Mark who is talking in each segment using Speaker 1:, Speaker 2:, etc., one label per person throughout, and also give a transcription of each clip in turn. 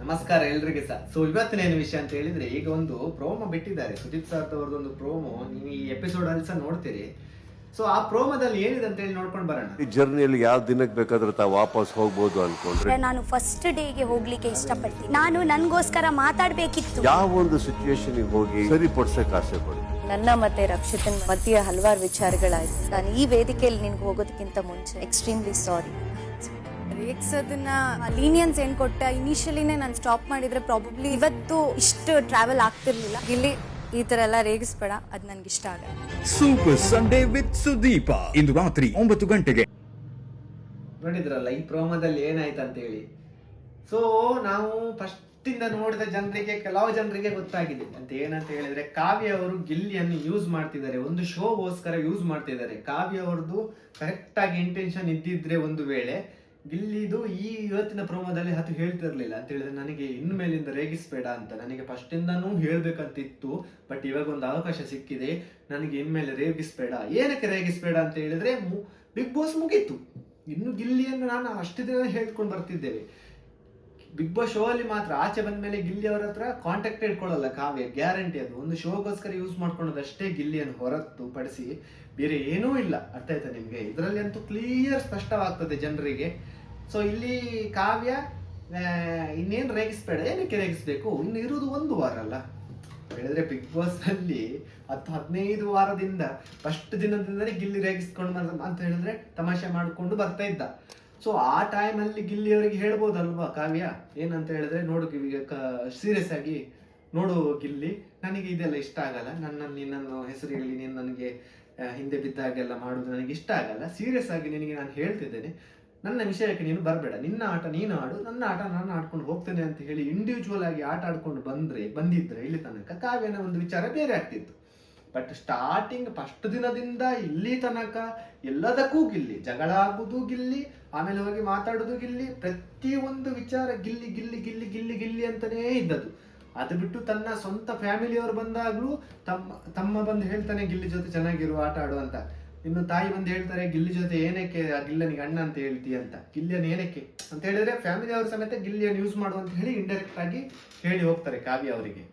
Speaker 1: ನಮಸ್ಕಾರ ಎಲ್ರಿಗೆ ಸಹ. ಸೊ ಇವತ್ತಿನ ಏನು ವಿಷಯ ಅಂತ ಹೇಳಿದ್ರೆ, ಈಗ ಒಂದು ಪ್ರೋಮೋ ಬಿಟ್ಟಿದ್ದಾರೆ ಸುದೀಪ್ ಸರ್ ಅವ್ರದ್ದು ಒಂದು ಪ್ರೋಮೋ. ನೀವು ಈ ಎಪಿಸೋಡ್ ಅಲ್ಲಿ ಸಹ ನೋಡ್ತೀರಿ. ಸೊ ಆ ಪ್ರೋಮೋದಲ್ಲಿ ಏನಿದೆ ಅಂತ ಹೇಳಿ ನೋಡ್ಕೊಂಡು ಬರೋಣ.
Speaker 2: ಈ ಜರ್ನಿಯಲ್ಲಿ ಯಾವ ದಿನಕ್ಕೆ ಬೇಕಾದ್ರೂ ತಾವು ವಾಪಸ್ ಹೋಗ್ಬೋದು ಅನ್ಕೊಂಡ್ರೆ
Speaker 3: ನಾನು ಫಸ್ಟ್ ಡೇಗೆ ಹೋಗ್ಲಿಕ್ಕೆ ಇಷ್ಟಪಡ್ತೀನಿ. ನಾನು ನನ್ಗೋಸ್ಕರ ಮಾತಾಡ್ಬೇಕಿತ್ತು.
Speaker 2: ಯಾವ ಒಂದು ಸಿಚುವೇಶನ್ ಹೋಗಿ ಸರಿಪಡಿಸಕ್ ಆಸೆ ಪಡ್ತೀನಿ.
Speaker 4: ನನ್ನ ಮತ್ತೆ ರಕ್ಷಿತನ್ ಮಧ್ಯೆ ಹಲವಾರು ವಿಚಾರಗಳಾಯ್ತು. ನಾನು ಈ ವೇದಿಕೆಯಲ್ಲಿ ನಿನ್ಗೆ ಹೋಗೋದಕ್ಕಿಂತ ಮುಂಚೆ ಎಕ್ಸ್ಟ್ರೀಮ್ಲಿ ಸಾರಿ.
Speaker 3: ರೇಕ್ಸ್ ಅದನ್ನ ಲೀನಿಯನ್ಸ್ ಏನ್ ಕೊಟ್ಟ ಇನಿಷಿಯಲಿನೇ ನಾನು ಸ್ಟಾಪ್ ಮಾಡಿದ್ರೆ ಪ್ರಾಬಬ್ಲಿ ಇವತ್ತು ಇಷ್ಟು ಟ್ರಾವೆಲ್ ಆಗ್ತಿರ್ಲಿಲ್ಲ. ಇಲ್ಲಿ ಈ ತರ ಎಲ್ಲ ರೇಗಿಸ್ಬೇಡ, ಅದ್ ನನ್ಗೆ ಇಷ್ಟ ಆಗಲ್ಲ.
Speaker 5: ಸೂಪರ್ ಸಂಡೇ ವಿತ್ ಸುದೀಪ ಇಂದು ರಾತ್ರಿ 9 ಗಂಟೆಗೆ.
Speaker 1: ನೋಡಿದ್ರಲ್ಲ ಈ ಪ್ರೋಮೋದಲ್ಲಿ ಏನಾಯ್ತು ಅಂತ ಹೇಳಿ. ಸೊ ನಾವು ಫಸ್ಟ್ ಇಂದ ನೋಡಿದ ಜನರಿಗೆ, ಕೆಲವು ಜನರಿಗೆ ಗೊತ್ತಾಗಿದೆ ಅಂತ ಏನಂತ ಹೇಳಿದ್ರೆ, ಕಾವ್ಯ ಅವರು ಗಿಲ್ಲಿಯನ್ನು ಯೂಸ್ ಮಾಡ್ತಿದ್ದಾರೆ, ಒಂದು ಶೋಗೋಸ್ಕರ ಯೂಸ್ ಮಾಡ್ತಿದ್ದಾರೆ. ಕಾವ್ಯ ಅವ್ರದ್ದು ಕರೆಕ್ಟ್ ಆಗಿ ಇಂಟೆನ್ಷನ್ ಇದ್ದಿದ್ರೆ ಒಂದು ವೇಳೆ ಗಿಲ್ಲಿದು ಈ ಇವತ್ತಿನ ಪ್ರೋಮೋದಲ್ಲಿ ಅದು ಹೇಳ್ತಿರ್ಲಿಲ್ಲ. ಅಂತ ಹೇಳಿದ್ರೆ, ನನಗೆ ಇನ್ನು ಮೇಲಿಂದ ರೇಗಿಸ್ಬೇಡ ಅಂತ ನನಗೆ ಫಸ್ಟ್ ಇಂದನೂ ಹೇಳ್ಬೇಕಂತಿತ್ತು, ಬಟ್ ಇವಾಗ ಒಂದು ಅವಕಾಶ ಸಿಕ್ಕಿದೆ, ನನಗೆ ಇನ್ಮೇಲೆ ರೇಗಿಸ್ಬೇಡ. ಏನಕ್ಕೆ ರೇಗಿಸ್ಬೇಡ ಅಂತ ಹೇಳಿದ್ರೆ, ಬಿಗ್ ಬಾಸ್ ಮುಗೀತು. ಇನ್ನು ಗಿಲ್ಲಿಯನ್ನು ನಾನು ಅಷ್ಟು ದಿನ ಹೇಳ್ಕೊಂಡು ಬರ್ತಿದ್ದೇವೆ. ಬಿಗ್ ಬಾಸ್ ಶೋ ಅಲ್ಲಿ ಮಾತ್ರ ಆಚೆ ಬಂದ ಮೇಲೆ ಗಿಲ್ಲಿ ಅವರ ಹತ್ರ ಕಾಂಟ್ಯಾಕ್ಟ್ ಇಟ್ಕೊಳ್ಳಲ್ಲ ಕಾವ್ಯ, ಗ್ಯಾರಂಟಿ. ಅದು ಒಂದು ಶೋಗೋಸ್ಕರ ಯೂಸ್ ಮಾಡ್ಕೊಳ್ಳೋದಷ್ಟೇ ಗಿಲ್ಲಿಯನ್ನು ಹೊರತು ಪಡಿಸಿ ಬೇರೆ ಏನೂ ಇಲ್ಲ. ಅರ್ಥ ಆಯ್ತಾ ನಿಮ್ಗೆ? ಇದರಲ್ಲಿ ಅಂತೂ ಕ್ಲಿಯರ್ ಸ್ಪಷ್ಟವಾಗ್ತದೆ ಜನರಿಗೆ. ಸೊ ಇಲ್ಲಿ ಕಾವ್ಯ ಇನ್ನೇನು ರೇಗಿಸ್ಬೇಡ, ಏನಕ್ಕೆ ರೇಗಿಸ್ಬೇಕು, ಇನ್ನು ಇರುವುದು ಒಂದು ವಾರ ಅಲ್ಲ. ಹೇಳಿದ್ರೆ ಬಿಗ್ ಬಾಸ್ ಅಲ್ಲಿ 10-15 ವಾರದಿಂದ ಫಸ್ಟ್ ದಿನದಿಂದಲೇ ಗಿಲ್ಲಿ ರೇಗಿಸ್ಕೊಂಡು ಅಂತ ಹೇಳಿದ್ರೆ ತಮಾಷೆ ಮಾಡಿಕೊಂಡು ಬರ್ತಾ ಇದ್ದ. ಸೊ ಆ ಟೈಮಲ್ಲಿ ಗಿಲ್ಲಿ ಅವರಿಗೆ ಹೇಳ್ಬೋದಲ್ವಾ ಕಾವ್ಯ, ಏನಂತ ಹೇಳಿದ್ರೆ, ನೋಡು ಸೀರಿಯಸ್ ಆಗಿ ನೋಡು ಗಿಲ್ಲಿ, ನನಗೆ ಇದೆಲ್ಲ ಇಷ್ಟ ಆಗಲ್ಲ, ನಿನ್ನನ್ನು ಹೆಸರು ಹೇಳಿ ನೀನು ನನಗೆ ಹಿಂದೆ ಬಿದ್ದಾಗೆಲ್ಲ ಮಾಡೋದು ನನಗೆ ಇಷ್ಟ ಆಗಲ್ಲ. ಸೀರಿಯಸ್ ಆಗಿ ನಿನಗೆ ನಾನು ಹೇಳ್ತಿದ್ದೇನೆ, ನನ್ನ ವಿಷಯಕ್ಕೆ ನೀನು ಬರಬೇಡ, ನಿನ್ನ ಆಟ ನೀನು ಆಡು, ನನ್ನ ಆಟ ನಾನು ಆಡ್ಕೊಂಡು ಹೋಗ್ತೇನೆ ಅಂತ ಹೇಳಿ ಇಂಡಿವಿಜುವಲ್ ಆಗಿ ಆಟ ಆಡ್ಕೊಂಡು ಬಂದಿದ್ರೆ ಇಲ್ಲಿ ತನಕ ಕಾವ್ಯನ ಒಂದು ವಿಚಾರ ಬೇರೆ ಆಗ್ತಿತ್ತು. ಬಟ್ ಸ್ಟಾರ್ಟಿಂಗ್ ಫಸ್ಟ್ ದಿನದಿಂದ ಇಲ್ಲಿ ತನಕ ಎಲ್ಲದಕ್ಕೂ ಗಿಲ್ಲಿ, ಜಗಳ ಆಗುದು ಗಿಲ್ಲಿ, ಆಮೇಲೆ ಹೋಗಿ ಮಾತಾಡುದು ಗಿಲ್ಲಿ, ಪ್ರತಿಯೊಂದು ವಿಚಾರ ಗಿಲ್ಲಿ ಗಿಲ್ಲಿ ಗಿಲ್ಲಿ ಗಿಲ್ಲಿ ಗಿಲ್ಲಿ ಅಂತಾನೇ ಇದ್ದದ್ದು. ಅದು ಬಿಟ್ಟು ತನ್ನ ಸ್ವಂತ ಫ್ಯಾಮಿಲಿಯವರು ಬಂದಾಗ್ಲೂ ತಮ್ಮ ಬಂದು ಹೇಳ್ತಾನೆ ಗಿಲ್ಲಿ ಜೊತೆ ಚೆನ್ನಾಗಿರುವ ಆಟ ಆಡು ಅಂತ. ಇನ್ನು ತಾಯಿ ಬಂದು ಹೇಳ್ತಾರೆ, ಗಿಲ್ಲಿ ಜೊತೆ ಏನಕ್ಕೆ ಗಿಲ್ಲನಿಗೆ ಅಣ್ಣ ಅಂತ ಹೇಳ್ತೀಯ ಅಂತ. ಗಿಲ್ಲಿಯನ್ನು ಏನಕ್ಕೆ ಅಂತ ಹೇಳಿದ್ರೆ ಫ್ಯಾಮಿಲಿ ಅವ್ರ ಸಮೇತ ಗಿಲ್ಲಿಯನ್ನು ಯೂಸ್ ಮಾಡು ಅಂತ ಹೇಳಿ ಇಂಡೈರೆಕ್ಟ್ ಆಗಿ ಹೇಳಿ ಹೋಗ್ತಾರೆ ಕಾವ್ಯ ಅವರಿಗೆ.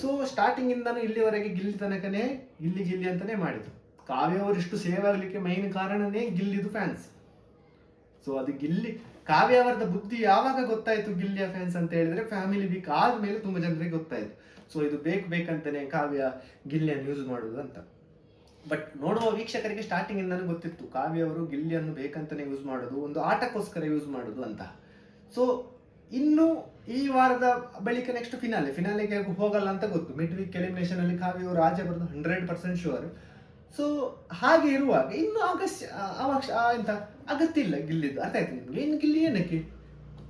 Speaker 1: ಸೊ ಸ್ಟಾರ್ಟಿಂಗ್ ಇಂದಾನು ಇಲ್ಲಿವರೆಗೆ ಗಿಲ್ಲಿ ತನಕನೇ ಗಿಲ್ಲಿ ಗಿಲ್ಲಿ ಅಂತಾನೆ ಮಾಡಿದ್ರು. ಕಾವ್ಯ ಅವರು ಇಷ್ಟು ಸೇವ್ ಆಗ್ಲಿಕ್ಕೆ ಮೈನ್ ಕಾರಣನೇ ಗಿಲ್ಲಿದು ಫ್ಯಾನ್ಸ್. ಸೊ ಅದು ಗಿಲ್ಲಿ, ಕಾವ್ಯ ಅವರದ ಬುದ್ಧಿ ಯಾವಾಗ ಗೊತ್ತಾಯ್ತು ಗಿಲ್ಲಿಯ ಫ್ಯಾನ್ಸ್ ಅಂತ ಹೇಳಿದ್ರೆ, ಫ್ಯಾಮಿಲಿ ವೀಕ್ ಆದ್ಮೇಲೆ ತುಂಬಾ ಜನರಿಗೆ ಗೊತ್ತಾಯ್ತು. ಸೊ ಇದು ಬೇಕಂತಾನೆ ಕಾವ್ಯ ಗಿಲ್ಲಿಯನ್ನು ಯೂಸ್ ಮಾಡುದು ಅಂತ. ಬಟ್ ನೋಡುವ ವೀಕ್ಷಕರಿಗೆ ಸ್ಟಾರ್ಟಿಂಗ್ ಇಂದಾನು ಗೊತ್ತಿತ್ತು ಕಾವ್ಯ ಅವರು ಗಿಲ್ಲಿಯನ್ನು ಬೇಕಂತಾನೆ ಯೂಸ್ ಮಾಡೋದು, ಒಂದು ಆಟಕ್ಕೋಸ್ಕರ ಯೂಸ್ ಮಾಡೋದು ಅಂತ. ಸೊ ಇನ್ನು ಈ ವಾರದ ಬಳಿಕ ನೆಕ್ಸ್ಟ್ ಫಿನಾಲೆಗೆ ಹೋಗಲ್ಲ ಅಂತ ಗೊತ್ತು. ಮಿಡ್ ವೀಕ್ ಎಲಿಮಿನೇಷನ್ ಅಲ್ಲಿ ಕಾವ್ಯ ಅವರು ಆಚೆ ಬರೋದು 100% ಶೂರ್. ಸೊ ಹಾಗೆ ಇರುವಾಗ ಇನ್ನು ಅಗತ್ಯ ಇಲ್ಲ ಗಿಲ್ಲಿದ್ದು. ಅರ್ಥ ಆಯ್ತು ನಿಮ್ಗೆ? ಇನ್ನು ಗಿಲ್ಲಿ ಏನಕ್ಕೆ,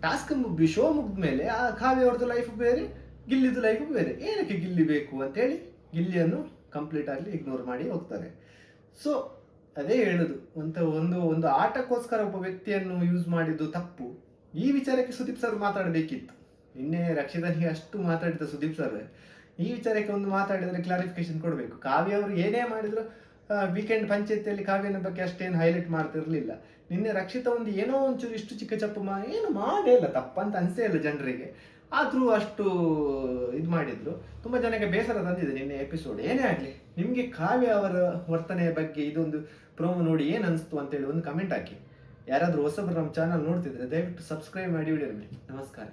Speaker 1: ಟಾಸ್ಕ್ ಶೋ ಮುಗಿದ್ಮೇಲೆ ಆ ಕಾವ್ಯ ಅವ್ರದ್ದು ಲೈಫ್ ಬೇರೆ, ಗಿಲ್ಲಿದು ಲೈಫ್ ಬೇರೆ, ಏನಕ್ಕೆ ಗಿಲ್ಲಿ ಬೇಕು ಅಂತೇಳಿ ಗಿಲ್ಲಿಯನ್ನು ಕಂಪ್ಲೀಟ್ ಆಗಲಿ ಇಗ್ನೋರ್ ಮಾಡಿ ಹೋಗ್ತಾರೆ. ಸೊ ಅದೇ ಹೇಳುದು, ಒಂದು ಆಟಕ್ಕೋಸ್ಕರ ಒಬ್ಬ ವ್ಯಕ್ತಿಯನ್ನು ಯೂಸ್ ಮಾಡಿದ್ದು ತಪ್ಪು. ಈ ವಿಚಾರಕ್ಕೆ ಸುದೀಪ್ ಸರ್ ಮಾತಾಡಬೇಕಿತ್ತು. ನಿನ್ನೆ ರಕ್ಷಿತನಿಗೆ ಅಷ್ಟು ಮಾತಾಡಿದ ಸುದೀಪ್ ಸರ್, ಈ ವಿಚಾರಕ್ಕೆ ಒಂದು ಮಾತಾಡಿದ್ರೆ ಕ್ಲಾರಿಫಿಕೇಶನ್ ಕೊಡಬೇಕು. ಕಾವ್ಯ ಅವರು ಏನೇ ಮಾಡಿದ್ರು ವೀಕೆಂಡ್ ಪಂಚಾಯತಿಯಲ್ಲಿ ಕಾವ್ಯನ ಬಗ್ಗೆ ಅಷ್ಟೇನು ಹೈಲೈಟ್ ಮಾಡ್ತಿರ್ಲಿಲ್ಲ. ನಿನ್ನೆ ರಕ್ಷಿತ ಒಂದು ಏನೋ ಒಂಚೂರು ಇಷ್ಟು ಚಿಕ್ಕ ಚಪ್ಪು ಏನು ಮಾಡೇ ಇಲ್ಲ, ತಪ್ಪಂತ ಅನಿಸೇ ಇಲ್ಲ ಜನರಿಗೆ. ಆದರೂ ಅಷ್ಟು ಇದು ಮಾಡಿದ್ರು, ತುಂಬ ಜನಕ್ಕೆ ಬೇಸರ ತಂದಿದೆ ನಿನ್ನೆ ಎಪಿಸೋಡ್. ಏನೇ ಆಗಲಿ, ನಿಮಗೆ ಕಾವ್ಯ ಅವರ ವರ್ತನೆಯ ಬಗ್ಗೆ ಇದೊಂದು ಪ್ರೋಮೋ ನೋಡಿ ಏನು ಅನಿಸ್ತು ಅಂತೇಳಿ ಒಂದು ಕಮೆಂಟ್ ಹಾಕಿ. ಯಾರಾದರೂ ಹೊಸಬರು ನಮ್ಮ ಚಾನಲ್ ನೋಡ್ತಿದ್ರೆ ದಯವಿಟ್ಟು ಸಬ್ಸ್ಕ್ರೈಬ್ ಮಾಡಿ ವಿಡಿಯೋ ನೋಡಿ. ನಮಸ್ಕಾರ.